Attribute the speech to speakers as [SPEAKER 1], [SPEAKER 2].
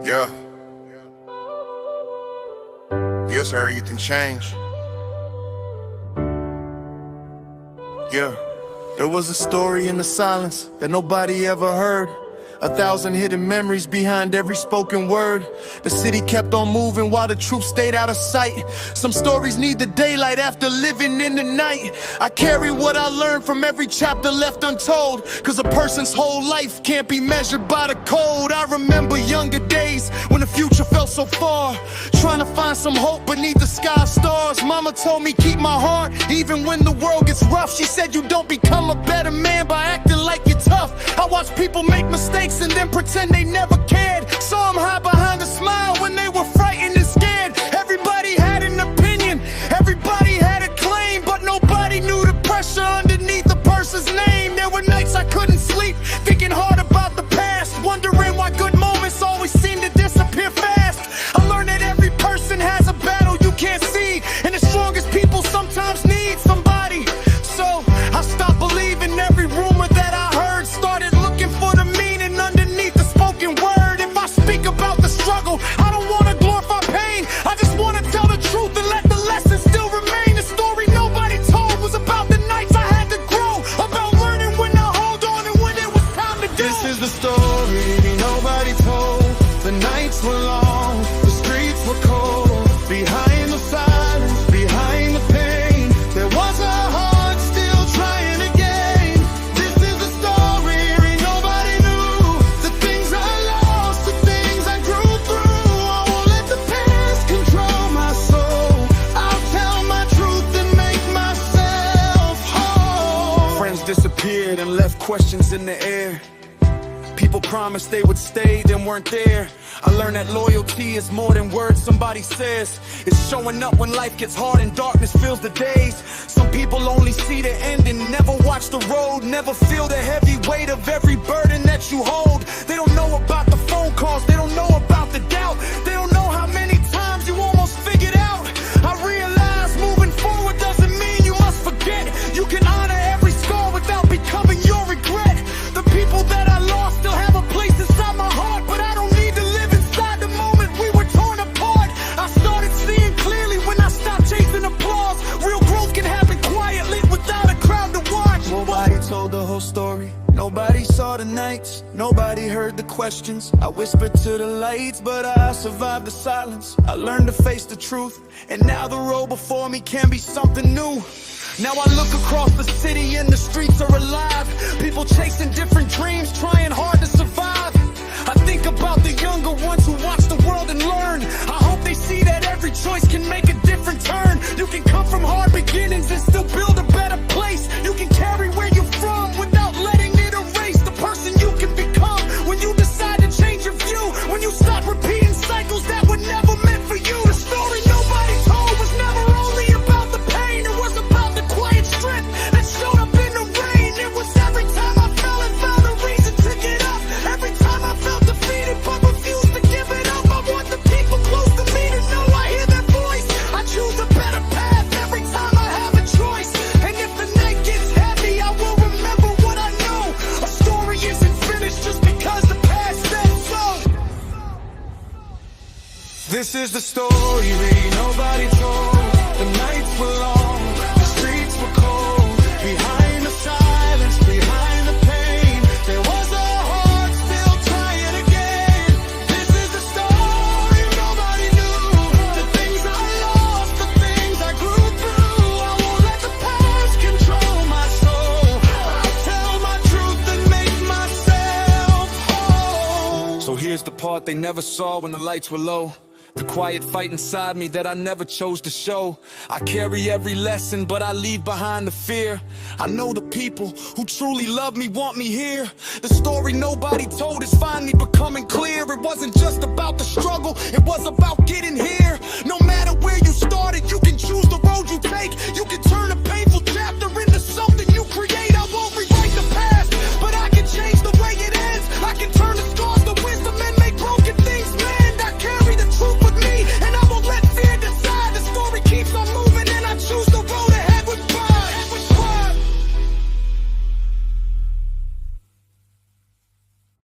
[SPEAKER 1] Yeah. Yes, everything changed. Yeah. There was a story in the silence that nobody ever heard. 1,000 hidden memories behind every spoken word. The city kept on moving while the truth stayed out of sight. Some stories need the daylight after living in the night. I carry what I learned from every chapter left untold, cause a person's whole life can't be measured by the code. I remember younger days when the future felt so far, trying to find some hope beneath the sky stars. Mama told me keep my heart even when the world gets rough. She said you don't become a better man by acting like you're tough. I watch people make mistakes and then pretend they never cared. Saw them hide behind a smile when they were frightened and scared. Everybody had an opinion, everybody had a claim, but nobody knew the pressure underneath a person's name. There were nights I couldn't sleep, thinking hard about the past, wondering why good moments always seem to disappear fast. I learned that every person has a battle you can't see, and the strongest people sometimes need somebody. So I stopped believing every rumor that I heard, started looking for the meaning underneath the spoken word. If I speak about the struggle, I don't want to glorify pain, I just want to tell the truth and let the lesson still remain. The story nobody told was about the nights I had to grow, about learning when to hold on and when it was time to go. This is the story nobody told. The nights were long, the streets were cold. Behind the silence, behind the pain, there was a heart still trying again. This is the story nobody knew. The things I lost, the things I grew through. I won't let the past control my soul. I'll tell my truth and make myself whole. Friends disappeared and left questions in the air. People promised they would stay, then weren't there. I learned that loyalty is more than words somebody says. It's showing up when life gets hard and darkness fills the days. Some people only see the end and never watch the road, never feel the heavy weight of every burden that you hold. They don't know about the phone calls, they don't know about the doubt, they don't know how many times you almost figured out. I realize moving forward doesn't mean you must forget. You can honor every scar without becoming your regret. The people that I lost still have a place inside my heart, but I don't need to live inside the moment we were torn apart. I started seeing clearly when I stopped chasing applause. Real growth can happen quietly without a crowd to watch. Nobody told the whole story, nobody saw the nights, nobody heard the questions. I whispered to the lights, but I survived the silence. I learned to face the truth, and now the road before me can be something new. Now I look across the city and the streets are alive. People chasing different dreams, trying hard to survive. I think about the younger ones who watch the world and learn. I hope they see that every choice can make a different turn. You can come from hard beginnings and still build a better place. You can carry where you're from without letting it erase the person you can become when you decide to change your view, when you stop repeating cycles that were never meant for you. The story nobody told was never only about the pain, it was about the quiet strength that showed up in the rain. It was every time I fell and found a reason to get up, every time I felt defeated but refused to give it up. I want the people close to me to know I hear their voice. I choose a better path every time I have a choice, and if the night gets heavy I will remember what I know. A story isn't finished just because the past said so. This is the story nobody told. The nights were long, the streets were cold. Behind the silence, behind the pain, there was a heart still trying again. This is the story nobody knew. The things I lost, the things I grew through. I won't let the past control my soul. I'll tell my truth and make myself whole. So here's the part they never saw when the lights were low. The quiet fight inside me that I never chose to show. I carry every lesson, but I leave behind the fear. I know the people who truly love me want me here. The story nobody told is finally becoming clear. It wasn't just about the struggle, it was about getting here. No matter where you started, you can choose the road you take. You can turn a painful chapter into something you create.